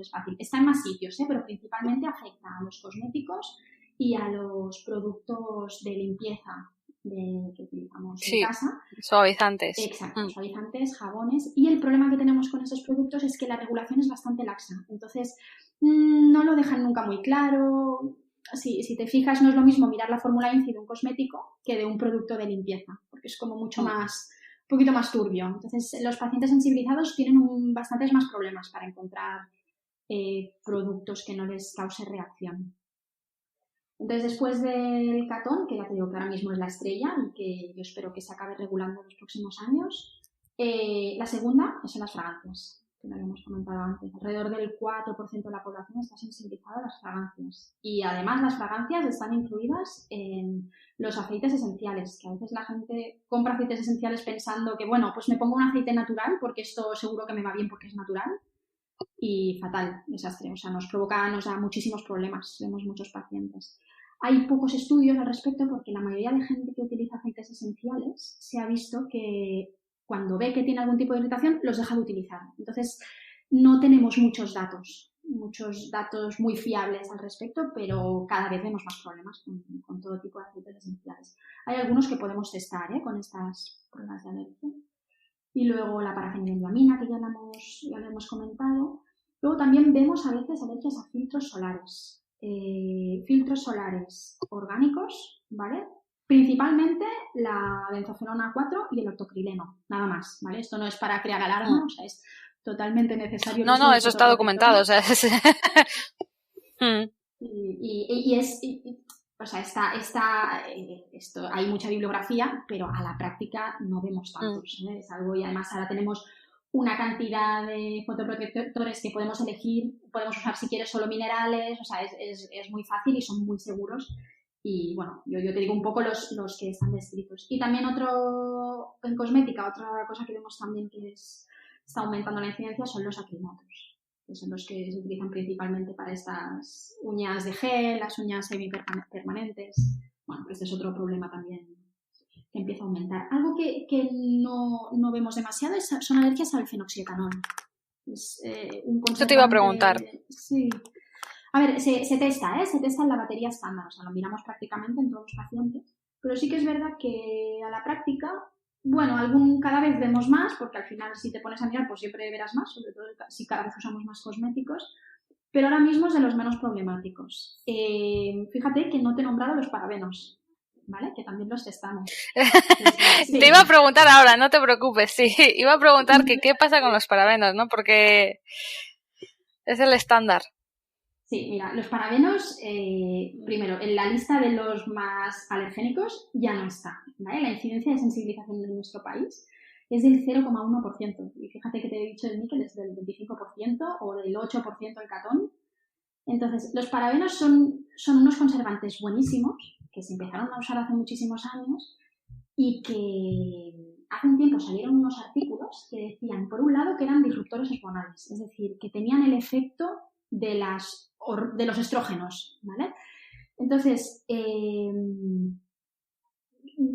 es fácil. Está en más sitios, pero principalmente afecta a los cosméticos y a los productos de limpieza que utilizamos en casa. Suavizantes. Exacto, suavizantes, jabones. Y el problema que tenemos con esos productos es que la regulación es bastante laxa. Entonces, no lo dejan nunca muy claro. Si te fijas, no es lo mismo mirar la fórmula INCI de un cosmético que de un producto de limpieza, porque es como mucho más, un poquito más turbio. Entonces, los pacientes sensibilizados tienen bastantes más problemas para encontrar productos que no les cause reacción. Entonces, después del catón, que ya te digo que ahora mismo es la estrella y que yo espero que se acabe regulando en los próximos años, la segunda son las fragancias, que lo habíamos comentado antes. Alrededor del 4% de la población está sensibilizada a las fragancias. Y además las fragancias están incluidas en los aceites esenciales, que a veces la gente compra aceites esenciales pensando que, bueno, pues me pongo un aceite natural porque esto seguro que me va bien porque es natural. Y fatal, desastre. O sea, nos da muchísimos problemas. Vemos muchos pacientes. Hay pocos estudios al respecto porque la mayoría de gente que utiliza aceites esenciales se ha visto que cuando ve que tiene algún tipo de irritación los deja de utilizar. Entonces, no tenemos muchos datos muy fiables al respecto, pero cada vez vemos más problemas con todo tipo de aceites esenciales. Hay algunos que podemos testar con estas pruebas de alergia. Y luego la parafenilendiamina, que ya lo hemos comentado. Luego también vemos a veces alergias a filtros solares. Filtros solares orgánicos, ¿vale? Principalmente la benzofenona 4 y el ortocrileno, nada más, ¿vale? Esto no es para crear alarma, o sea, es totalmente necesario. No, eso está documentado, o sea, esto, hay mucha bibliografía, pero a la práctica no vemos tantos. Es algo, y además ahora tenemos una cantidad de fotoprotectores que podemos elegir, podemos usar si quieres solo minerales, o sea, es muy fácil y son muy seguros. Y bueno, yo te digo un poco los que están descritos. Y también en cosmética, otra cosa que vemos también que está aumentando la incidencia son los acrilatos, que son los que se utilizan principalmente para estas uñas de gel, las uñas semipermanentes. Bueno, pues este es otro problema también que empieza a aumentar. Algo que no vemos demasiado son alergias al fenoxietanol. Es un conservante. Eso te iba a preguntar. Sí. A ver, se testa en la batería estándar, o sea, lo miramos prácticamente en todos los pacientes, pero sí que es verdad que a la práctica, bueno, cada vez vemos más, porque al final si te pones a mirar, pues siempre verás más, sobre todo si cada vez usamos más cosméticos, pero ahora mismo es de los menos problemáticos. Fíjate que no te he nombrado los parabenos, ¿vale? Que también los testamos. Sí. Te iba a preguntar ahora, no te preocupes, sí. Iba a preguntar que qué pasa con los parabenos, ¿no? Porque es el estándar. Sí, mira, los parabenos, primero, en la lista de los más alergénicos ya no está, ¿vale? La incidencia de sensibilización en nuestro país es del 0,1%. Y fíjate que te he dicho el níquel es del 25% o del 8% el catón. Entonces, los parabenos son unos conservantes buenísimos que se empezaron a usar hace muchísimos años y que hace un tiempo salieron unos artículos que decían, por un lado, que eran disruptores hormonales, es decir, que tenían el efecto de los estrógenos, ¿vale? Entonces,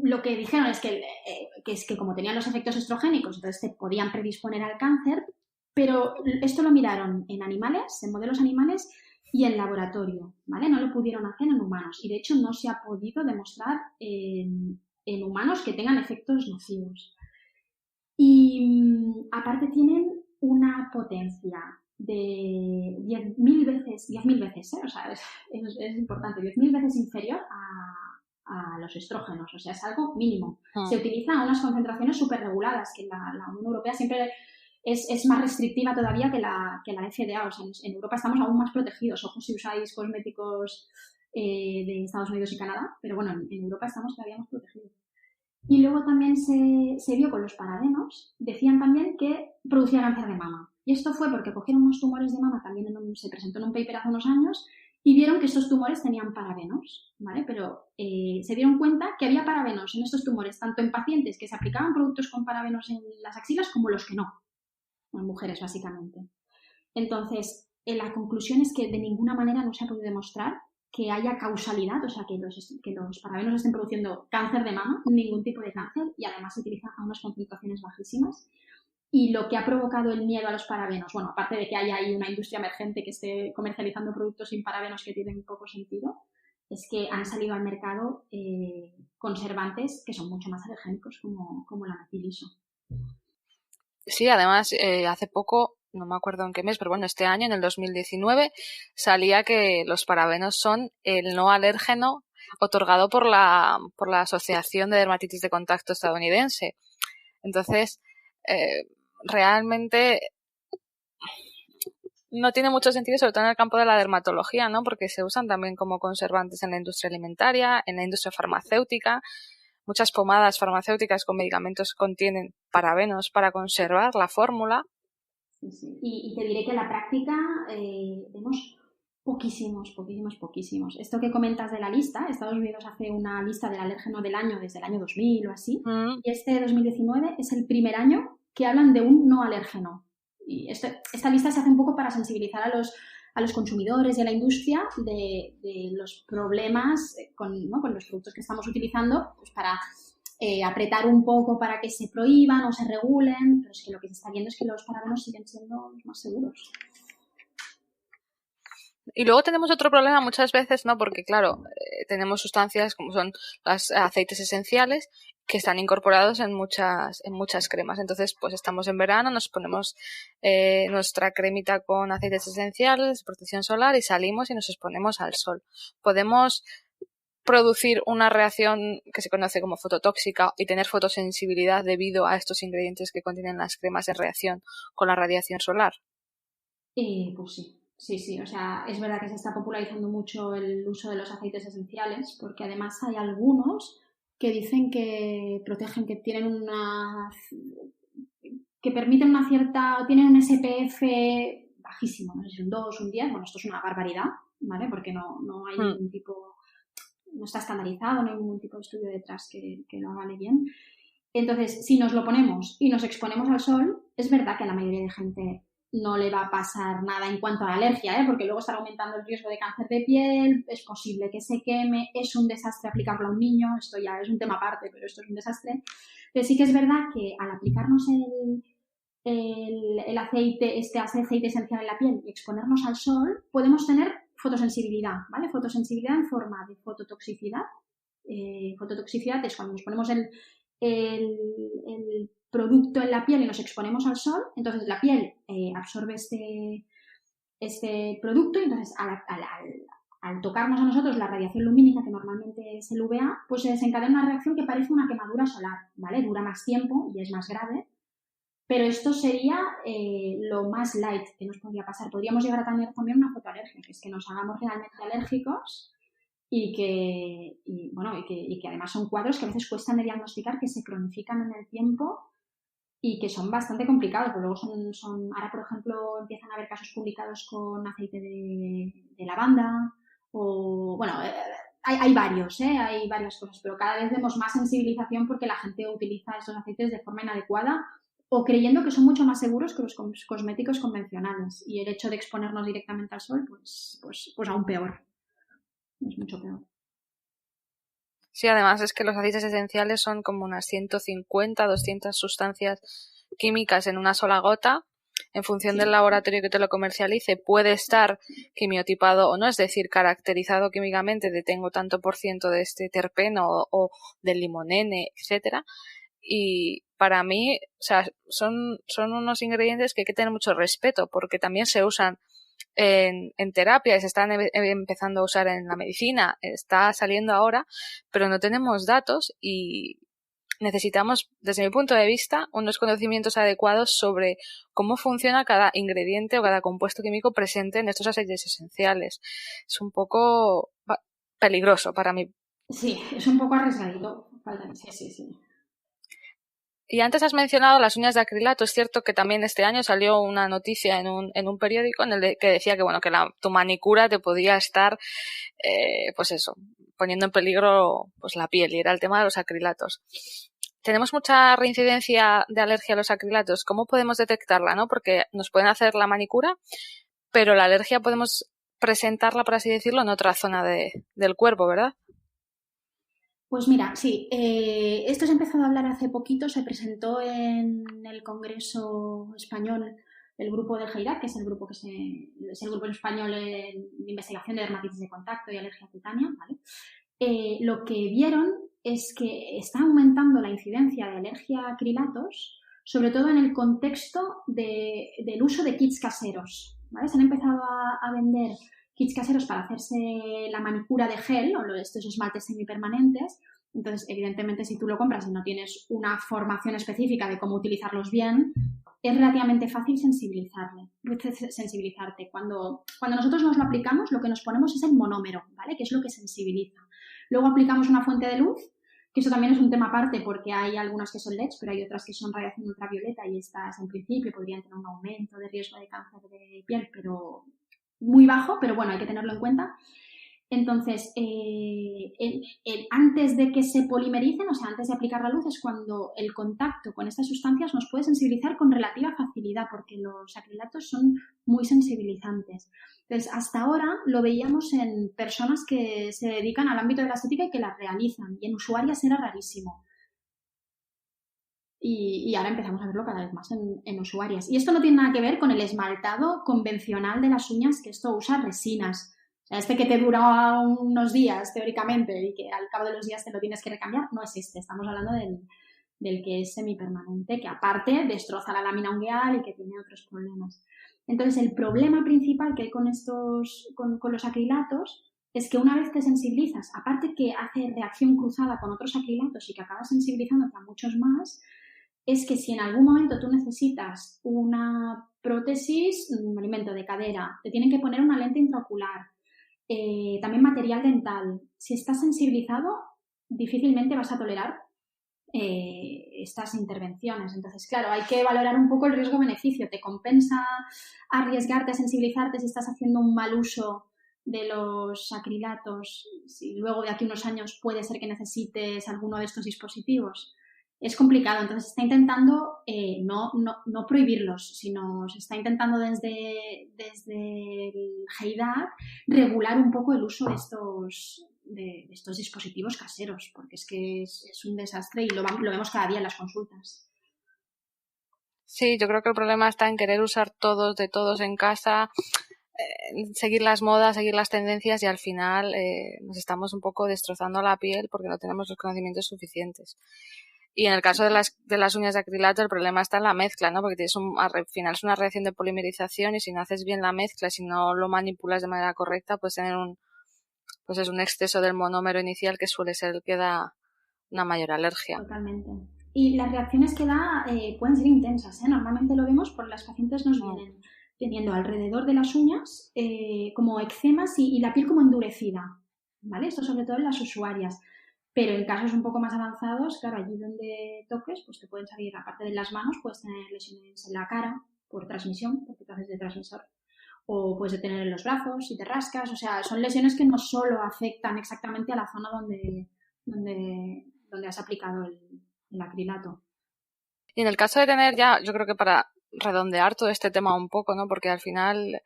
lo que dijeron es que como tenían los efectos estrogénicos, entonces te podían predisponer al cáncer, pero esto lo miraron en animales, en modelos animales y en laboratorio, ¿vale? No lo pudieron hacer en humanos y de hecho no se ha podido demostrar en humanos que tengan efectos nocivos. Y aparte tienen una potencia de 10.000 veces, o sea, es importante, 10.000 veces inferior a los estrógenos, o sea, es algo mínimo. Se utiliza a unas concentraciones súper reguladas, que la Unión Europea siempre es más restrictiva todavía que la FDA, o sea, en Europa estamos aún más protegidos, ojo si usáis cosméticos de Estados Unidos y Canadá, pero bueno, en Europa estamos todavía más protegidos. Y luego también se vio con los parabenos, decían también que producía cáncer de mama. Y esto fue porque cogieron unos tumores de mama, también se presentó en un paper hace unos años, y vieron que estos tumores tenían parabenos, ¿vale? Pero se dieron cuenta que había parabenos en estos tumores, tanto en pacientes que se aplicaban productos con parabenos en las axilas como los que no, en mujeres básicamente. Entonces, la conclusión es que de ninguna manera no se ha podido demostrar que haya causalidad, o sea, que los parabenos estén produciendo cáncer de mama, ningún tipo de cáncer, y además se utiliza a unas concentraciones bajísimas. y lo que ha provocado el miedo a los parabenos, bueno, aparte de que haya ahí una industria emergente que esté comercializando productos sin parabenos que tienen poco sentido, es que han salido al mercado conservantes que son mucho más alergénicos como la metiliso. Sí, además, hace poco, no me acuerdo en qué mes, pero bueno, este año, en el 2019, salía que los parabenos son el no alérgeno otorgado por la Asociación de Dermatitis de Contacto estadounidense. Entonces, realmente no tiene mucho sentido, sobre todo en el campo de la dermatología, ¿no? Porque se usan también como conservantes en la industria alimentaria, en la industria farmacéutica. Muchas pomadas farmacéuticas con medicamentos contienen parabenos para conservar la fórmula. Sí, sí. Y te diré que en la práctica vemos poquísimos. Esto que comentas de la lista, Estados Unidos hace una lista del alérgeno del año desde el año 2000 o así, y este 2019 es el primer año que hablan de un no alérgeno. Y esta lista se hace un poco para sensibilizar a los consumidores y a la industria de los problemas con los productos que estamos utilizando, pues para apretar un poco para que se prohíban o se regulen, pero es que lo que se está viendo es que los parabenos siguen siendo los más seguros. Y luego tenemos otro problema muchas veces, ¿no? Porque, claro, tenemos sustancias como son los aceites esenciales que están incorporados en muchas cremas. Entonces, pues estamos en verano, nos ponemos nuestra cremita con aceites esenciales, protección solar, y salimos y nos exponemos al sol. Podemos producir una reacción que se conoce como fototóxica y tener fotosensibilidad debido a estos ingredientes que contienen las cremas en reacción con la radiación solar. Pues sí. Sí, o sea, es verdad que se está popularizando mucho el uso de los aceites esenciales, porque además hay algunos que dicen que protegen, que tienen que permiten una cierta, tienen un SPF bajísimo, no sé si un 2, un 10, bueno, esto es una barbaridad, ¿vale? Porque no hay ningún tipo, no está estandarizado, no hay ningún tipo de estudio detrás que lo avale bien. Entonces, si nos lo ponemos y nos exponemos al sol, es verdad que a la mayoría de gente no le va a pasar nada en cuanto a la alergia, porque luego está aumentando el riesgo de cáncer de piel, es posible que se queme, es un desastre aplicarlo a un niño, esto ya es un tema aparte, pero esto es un desastre. Pero sí que es verdad que al aplicarnos el aceite, este aceite esencial en la piel y exponernos al sol, podemos tener fotosensibilidad, ¿vale? Fotosensibilidad en forma de fototoxicidad. Fototoxicidad es cuando nos ponemos el producto en la piel y nos exponemos al sol, entonces la piel absorbe este producto y entonces al tocarnos a nosotros la radiación lumínica, que normalmente es el UVA, pues se desencadena una reacción que parece una quemadura solar, ¿vale? Dura más tiempo y es más grave, pero esto sería lo más light que nos podría pasar. Podríamos llegar a tener también una fotoalergia, que es que nos hagamos realmente alérgicos y que además son cuadros que a veces cuestan de diagnosticar, que se cronifican en el tiempo y que son bastante complicados, pero luego ahora por ejemplo empiezan a haber casos publicados con aceite de lavanda o bueno, hay varios, hay varias cosas, pero cada vez vemos más sensibilización porque la gente utiliza esos aceites de forma inadecuada o creyendo que son mucho más seguros que los cosméticos convencionales, y el hecho de exponernos directamente al sol pues aún peor, es mucho peor. Sí, además es que los aceites esenciales son como unas 150, 200 sustancias químicas en una sola gota. En función del laboratorio que te lo comercialice, puede estar quimiotipado o no, es decir, caracterizado químicamente de tengo tanto por ciento de este terpeno o del limonene, etcétera. Y para mí, o sea, son unos ingredientes que hay que tener mucho respeto, porque también se usan en terapia y se están empezando a usar en la medicina, está saliendo ahora, pero no tenemos datos y necesitamos, desde mi punto de vista, unos conocimientos adecuados sobre cómo funciona cada ingrediente o cada compuesto químico presente en estos aceites esenciales. Es un poco peligroso para mí. Sí, es un poco arriesgadito. Sí. Y antes has mencionado las uñas de acrilato. Es cierto que también este año salió una noticia en un periódico en el que decía que bueno, que tu manicura te podía estar pues eso, poniendo en peligro pues la piel, y era el tema de los acrilatos. Tenemos mucha reincidencia de alergia a los acrilatos. ¿Cómo podemos detectarla, no? Porque nos pueden hacer la manicura, pero la alergia podemos presentarla, por así decirlo, en otra zona del cuerpo, ¿verdad? Pues mira, sí, esto se ha empezado a hablar hace poquito, se presentó en el Congreso Español el grupo del GEIRAC, que es el grupo es el grupo español de investigación de dermatitis de contacto y alergia cutánea, ¿vale? Lo que vieron es que está aumentando la incidencia de alergia a acrilatos, sobre todo en el contexto del uso de kits caseros, ¿vale? Se han empezado a vender kits caseros para hacerse la manicura de gel o estos esmaltes semipermanentes. Entonces, evidentemente, si tú lo compras y no tienes una formación específica de cómo utilizarlos bien, es relativamente fácil sensibilizarte. Cuando nosotros nos lo aplicamos, lo que nos ponemos es el monómero, ¿vale? Que es lo que sensibiliza. Luego aplicamos una fuente de luz, que eso también es un tema aparte porque hay algunas que son LEDs, pero hay otras que son radiación ultravioleta y estas en principio podrían tener un aumento de riesgo de cáncer de piel, pero muy bajo, pero bueno, hay que tenerlo en cuenta. Entonces, antes de que se polimericen, o sea, antes de aplicar la luz, es cuando el contacto con estas sustancias nos puede sensibilizar con relativa facilidad, porque los acrilatos son muy sensibilizantes. Entonces, hasta ahora lo veíamos en personas que se dedican al ámbito de la estética y que las realizan, y en usuarias era rarísimo. Y ahora empezamos a verlo cada vez más en usuarias. Y esto no tiene nada que ver con el esmaltado convencional de las uñas, que esto usa resinas. O sea, este que te dura unos días, teóricamente, y que al cabo de los días te lo tienes que recambiar, no es este. Estamos hablando del que es semipermanente, que aparte destroza la lámina ungueal y que tiene otros problemas. Entonces, el problema principal que hay con los acrilatos es que una vez te sensibilizas, aparte que hace reacción cruzada con otros acrilatos y que acabas sensibilizándote a muchos más, es que si en algún momento tú necesitas una prótesis, un alimento de cadera, te tienen que poner una lente intraocular, también material dental. Si estás sensibilizado, difícilmente vas a tolerar estas intervenciones. Entonces, claro, hay que valorar un poco el riesgo-beneficio. ¿Te compensa arriesgarte a sensibilizarte si estás haciendo un mal uso de los acrilatos? Si luego de aquí a unos años puede ser que necesites alguno de estos dispositivos. Es complicado, entonces se está intentando no prohibirlos, sino se está intentando desde el GEIDAC regular un poco el uso de estos dispositivos caseros, porque es que es un desastre y lo vemos cada día en las consultas. Sí, yo creo que el problema está en querer usar todos de todos en casa, seguir las modas, seguir las tendencias y al final nos estamos un poco destrozando la piel porque no tenemos los conocimientos suficientes. Y en el caso de las uñas de acrilato el problema está en la mezcla, ¿no? Porque al final es una reacción de polimerización y si no haces bien la mezcla, si no lo manipulas de manera correcta, pues tener un exceso del monómero inicial que suele ser el que da una mayor alergia. Totalmente. Y las reacciones que da pueden ser intensas, ¿eh? Normalmente lo vemos porque las pacientes nos vienen teniendo alrededor de las uñas como eczemas y la piel como endurecida, ¿vale? Esto sobre todo en las usuarias. Pero en casos un poco más avanzados, claro, allí donde toques, pues te pueden salir, aparte de las manos, puedes tener lesiones en la cara por transmisión, porque te haces de transmisor, o puedes tener en los brazos si te rascas, o sea, son lesiones que no solo afectan exactamente a la zona donde has aplicado el acrilato. Y en el caso de tener ya, yo creo que para redondear todo este tema un poco, ¿no? Porque al final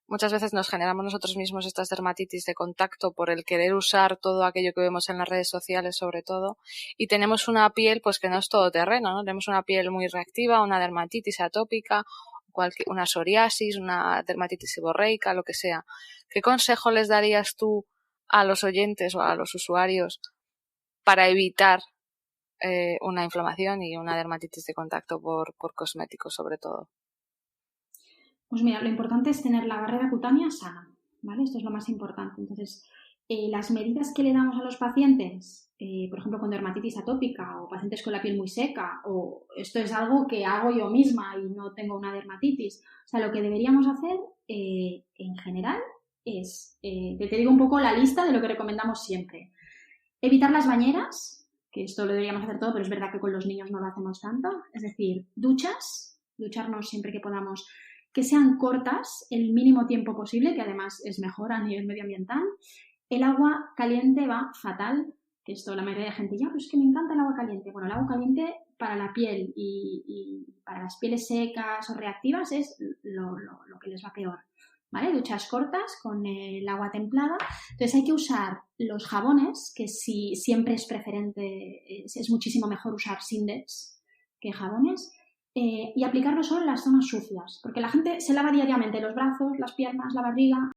muchas veces nos generamos nosotros mismos estas dermatitis de contacto por el querer usar todo aquello que vemos en las redes sociales sobre todo y tenemos una piel pues que no es todoterreno, ¿no? Tenemos una piel muy reactiva, una dermatitis atópica, una psoriasis, una dermatitis seborreica, lo que sea. ¿Qué consejo les darías tú a los oyentes o a los usuarios para evitar una inflamación y una dermatitis de contacto por cosméticos sobre todo? Pues mira, lo importante es tener la barrera cutánea sana, ¿vale? Esto es lo más importante. Entonces, las medidas que le damos a los pacientes, por ejemplo, con dermatitis atópica o pacientes con la piel muy seca, o esto es algo que hago yo misma y no tengo una dermatitis. O sea, lo que deberíamos hacer en general es, te digo un poco la lista de lo que recomendamos siempre. Evitar las bañeras, que esto lo deberíamos hacer todo, pero es verdad que con los niños no lo hacemos tanto. Es decir, ducharnos siempre que podamos, que sean cortas el mínimo tiempo posible, que además es mejor a nivel medioambiental. El agua caliente va fatal, que esto la mayoría de gente ya, pues que me encanta el agua caliente. Bueno, el agua caliente para la piel y para las pieles secas o reactivas es lo que les va peor. ¿vale? Duchas cortas con el agua templada. Entonces hay que usar los jabones, que si siempre es preferente, es muchísimo mejor usar Sindex que jabones, y aplicarlo solo en las zonas sucias, porque la gente se lava diariamente los brazos, las piernas, la barriga.